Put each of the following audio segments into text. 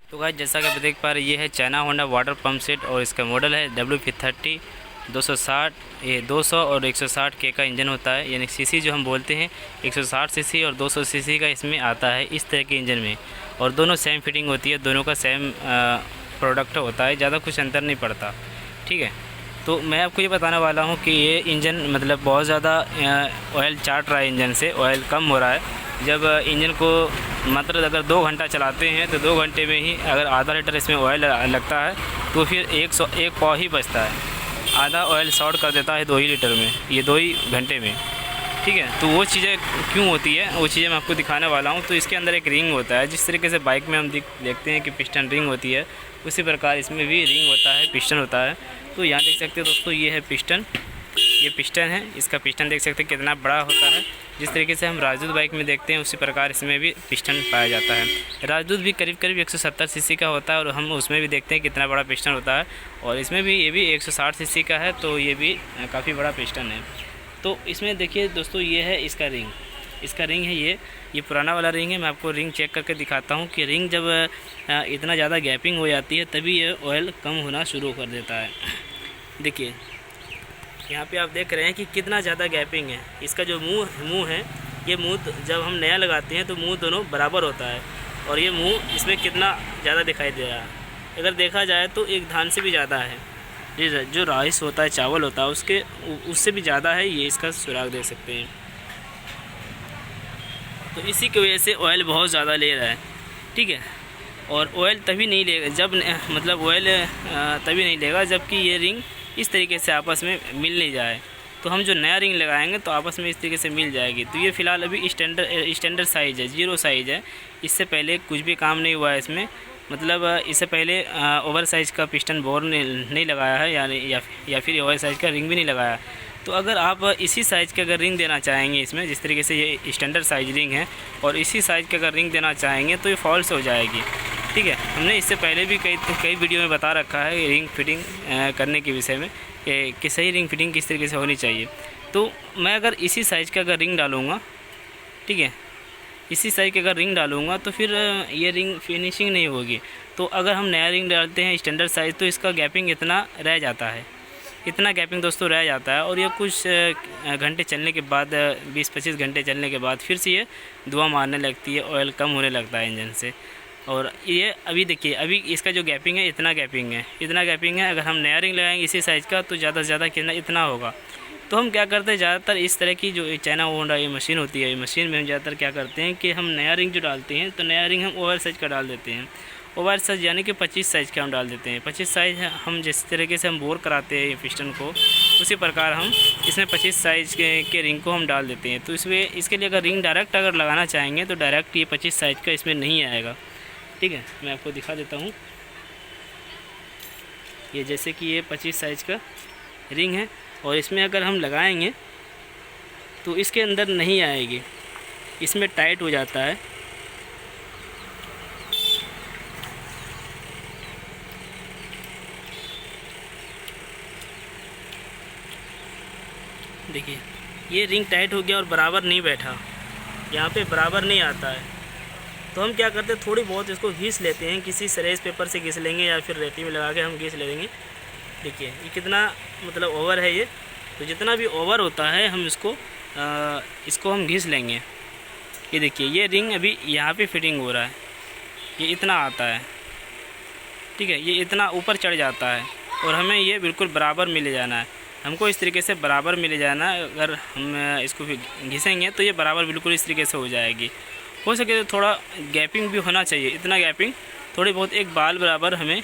तो गाइस जैसा कि आप देख पा रहे हैं, ये है China Honda water pump set और इसका मॉडल है WP30 260। ये 200 और 160 के का इंजन होता है, यानी सीसी जो हम बोलते हैं 160 सीसी और 200 सीसी का इसमें आता है इस तरह के इंजन में। और दोनों सेम फिटिंग होती है, दोनों का सेम प्रोडक्ट होता है, ज़्यादा कुछ अंतर नहीं पड़ता। ठीक है, तो मैं आपको ये बताने वाला हूँ कि ये इंजन मतलब बहुत ज़्यादा ऑयल चाट रहा है, इंजन से ऑयल कम हो रहा है। जब इंजन को मतलब अगर 2 घंटा चलाते हैं तो 2 घंटे में ही अगर आधा लीटर इसमें ऑयल लगता है तो फिर 1 पाव ही बचता है। आधा ऑयल शॉर्ट कर देता है 2 ही लीटर में, ये 2 ही घंटे में। ठीक है, तो वो चीज़ें क्यों होती है, वो चीज़ें मैं आपको दिखाने वाला हूँ। तो इसके अंदर एक रिंग होता है, जिस तरीके से बाइक में हम देखते हैं कि पिस्टन रिंग होती है, उसी प्रकार इसमें भी रिंग होता है, पिस्टन होता है। तो यहाँ देख सकते हो दोस्तों, ये है पिस्टन, ये पिस्टन है। इसका पिस्टन देख सकते हैं कितना बड़ा होता है। जिस तरीके से हम राजदूत बाइक में देखते हैं उसी प्रकार इसमें भी पिस्टन पाया जाता है। राजदूत भी करीब करीब 170 सीसी का होता है और हम उसमें भी देखते हैं कितना बड़ा पिस्टन होता है। और इसमें भी ये भी 160 सीसी का है, तो ये भी काफ़ी बड़ा पिस्टन है। तो इसमें देखिए दोस्तों, ये है इसका रिंग, इसका रिंग है ये पुराना वाला रिंग है। मैं आपको रिंग चेक करके दिखाता हूँ कि रिंग जब इतना ज़्यादा गैपिंग हो जाती है तभी ये ऑयल कम होना शुरू कर देता है। देखिए यहाँ पे आप देख रहे हैं कि कितना ज़्यादा गैपिंग है। इसका जो मुंह है, ये मुंह जब हम नया लगाते हैं तो मुंह दोनों बराबर होता है, और ये मुंह इसमें कितना ज़्यादा दिखाई दे रहा है। अगर देखा जाए तो एक धान से भी ज़्यादा है, ये जो राइस होता है, चावल होता है, उससे भी ज़्यादा है। ये इसका सुराग देख सकते हैं। तो इसी की वजह से ऑयल बहुत ज़्यादा ले रहा है। ठीक है, और ऑयल तभी नहीं लेगा जब मतलब ऑयल तभी नहीं लेगा जबकि ये रिंग इस तरीके से आपस में मिल नहीं जाए। तो हम जो नया रिंग लगाएंगे तो आपस में इस तरीके से मिल जाएगी। तो ये फ़िलहाल अभी स्टैंडर्ड साइज़ है, 0 साइज़ है। इससे पहले कुछ भी काम नहीं हुआ है इसमें, मतलब इससे पहले ओवर साइज़ का पिस्टन बोर नहीं लगाया है, यानी या फिर ओवर साइज़ का रिंग भी नहीं लगाया। तो अगर आप इसी साइज़ के अगर रिंग देना चाहेंगे इसमें, जिस तरीके से ये स्टैंडर्ड साइज रिंग है, और इसी साइज़ के अगर रिंग देना चाहेंगे तो ये फॉल्स हो जाएगी। ठीक है, हमने इससे पहले भी कई वीडियो में बता रखा है रिंग फिटिंग करने के विषय में कि सही रिंग फिटिंग किस तरीके से होनी चाहिए। तो मैं अगर इसी साइज़ का अगर रिंग डालूँगा, ठीक है, इसी साइज़ के अगर रिंग डालूँगा तो फिर ये रिंग फिनिशिंग नहीं होगी। तो अगर हम नया रिंग डालते हैं स्टैंडर्ड साइज़ तो इसका गैपिंग इतना रह जाता है, इतना गैपिंग दोस्तों रह जाता है। और ये कुछ घंटे चलने के बाद, 20-25 घंटे चलने के बाद फिर से ये धुआं मारने लगती है, ऑयल कम होने लगता है इंजन से। और ये अभी देखिए, अभी इसका जो गैपिंग है इतना गैपिंग है। अगर हम नया रिंग लगाएंगे इसी साइज़ का तो ज़्यादा से ज़्यादा कितना इतना होगा। तो हम क्या करते हैं, ज़्यादातर इस तरह की जो चाइना होंडा ये मशीन होती है, ये मशीन में हम ज़्यादातर क्या करते हैं कि हम नया रिंग जो डालते हैं तो नया रिंग हम ओवर साइज़ का डाल देते हैं। ओवर साइज़ यानी कि 25 साइज़ का हम डाल देते हैं। 25 साइज़ हम जिस तरीके से हम बोर कराते हैं पिस्टन को, उसी प्रकार हम इसमें 25 साइज़ के रिंग को हम डाल देते हैं। तो इसके लिए अगर रिंग डायरेक्ट अगर लगाना चाहेंगे तो डायरेक्ट ये 25 साइज़ का इसमें नहीं आएगा। ठीक है, मैं आपको दिखा देता हूँ। ये जैसे कि ये 25 साइज़ का रिंग है और इसमें अगर हम लगाएंगे तो इसके अंदर नहीं आएगी, इसमें टाइट हो जाता है। देखिए ये रिंग टाइट हो गया और बराबर नहीं बैठा, यहाँ पे बराबर नहीं आता है। तो हम क्या करते हैं, थोड़ी बहुत इसको घिस लेते हैं, किसी सरेज पेपर से घिस लेंगे या फिर रेती में लगा के हम घिस ले देंगे। देखिए ये कितना मतलब ओवर है ये, तो जितना भी ओवर होता है हम इसको हम घिस लेंगे। ये देखिए ये रिंग अभी यहाँ पे फिटिंग हो रहा है, ये इतना आता है। ठीक है, ये इतना ऊपर चढ़ जाता है और हमें ये बिल्कुल बराबर मिले जाना है। हमको इस तरीके से बराबर मिले जाना है। अगर हम इसको घिसेंगे तो ये बराबर बिल्कुल इस तरीके से हो जाएगी। हो सके तो थोड़ा गैपिंग भी होना चाहिए, इतना गैपिंग थोड़ी बहुत एक बाल बराबर हमें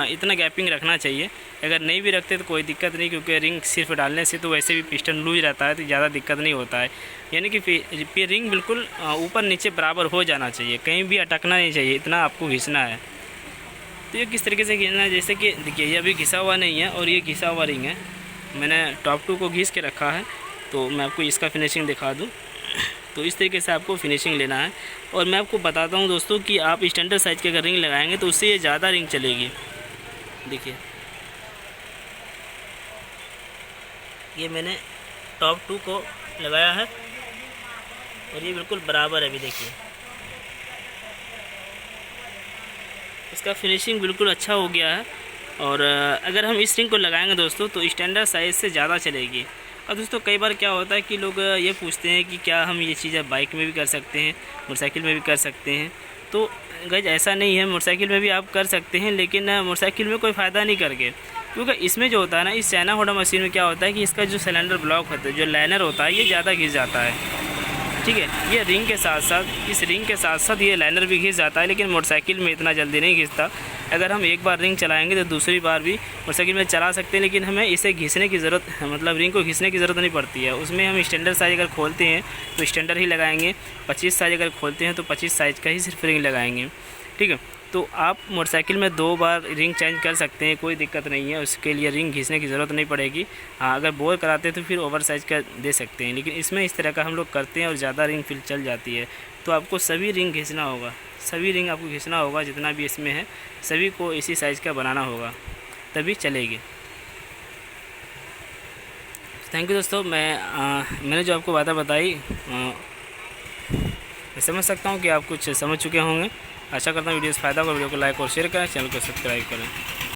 इतना गैपिंग रखना चाहिए। अगर नहीं भी रखते तो कोई दिक्कत नहीं, क्योंकि रिंग सिर्फ डालने से तो वैसे भी पिस्टन लूज रहता है तो ज़्यादा दिक्कत नहीं होता है। यानी कि रिंग बिल्कुल ऊपर नीचे बराबर हो जाना चाहिए, कहीं भी अटकना नहीं चाहिए, इतना आपको घिसना है। तो ये किस तरीके से घिसना है, जैसे कि देखिए ये अभी घिसा हुआ नहीं है और ये घिसा हुआ रिंग है। मैंने टॉप 2 को घिस के रखा है, तो मैं आपको इसका फिनिशिंग दिखा दूँ। तो इस तरीके से आपको फिनिशिंग लेना है। और मैं आपको बताता हूँ दोस्तों कि आप स्टैंडर्ड साइज़ के अगर रिंग लगाएंगे तो उससे ये ज़्यादा रिंग चलेगी। देखिए ये मैंने टॉप 2 को लगाया है और ये बिल्कुल बराबर है। अभी देखिए इसका फिनिशिंग बिल्कुल अच्छा हो गया है। और अगर हम इस रिंग को लगाएंगे दोस्तों तो स्टैंडर्ड साइज़ से ज़्यादा चलेगी। और दोस्तों कई बार क्या होता है कि लोग ये पूछते हैं कि क्या हम ये चीज़ें बाइक में भी कर सकते हैं, मोटरसाइकिल में भी कर सकते हैं। तो गाइस ऐसा नहीं है, मोटरसाइकिल में भी आप कर सकते हैं, लेकिन मोटरसाइकिल में कोई फ़ायदा नहीं करके, क्योंकि इसमें जो होता है ना, इस चाइना होंडा मशीन में क्या होता है कि इसका जो सिलेंडर ब्लॉक होता है, जो लाइनर होता है, ये ज़्यादा घिस जाता है। ठीक है, ये रिंग के साथ साथ, इस रिंग के साथ साथ ये लाइनर भी घिस जाता है, लेकिन मोटरसाइकिल में इतना जल्दी नहीं घिसता। अगर हम एक बार रिंग चलाएंगे तो दूसरी बार भी मोटरसाइकिल में चला सकते हैं, लेकिन हमें इसे घिसने की ज़रूरत, मतलब रिंग को घिसने की ज़रूरत नहीं पड़ती है। उसमें हम स्टैंडर्ड साइज़ अगर खोलते हैं तो स्टैंडर्ड ही लगाएंगे, 25 साइज़ अगर खोलते हैं तो 25 साइज़ का ही सिर्फ रिंग लगाएंगे। ठीक है, तो आप मोटरसाइकिल में 2 बार रिंग चेंज कर सकते हैं, कोई दिक्कत नहीं है, उसके लिए रिंग घिसने की ज़रूरत नहीं पड़ेगी। हाँ, अगर बोर कराते हैं तो फिर ओवर साइज़ का दे सकते हैं, लेकिन इसमें इस तरह का हम लोग करते हैं और ज़्यादा रिंग फिर चल जाती है। तो आपको सभी रिंग घिसना होगा, सभी रिंग आपको घिसना होगा, जितना भी इसमें है सभी को इसी साइज़ का बनाना होगा, तभी चलेगी। थैंक यू दोस्तों। मैंने जो आपको बातें बताई, मैं समझ सकता हूँ कि आप कुछ समझ चुके होंगे। आशा करता हूँ वीडियो से फ़ायदा होगा। वीडियो को लाइक और शेयर करें, चैनल को सब्सक्राइब करें।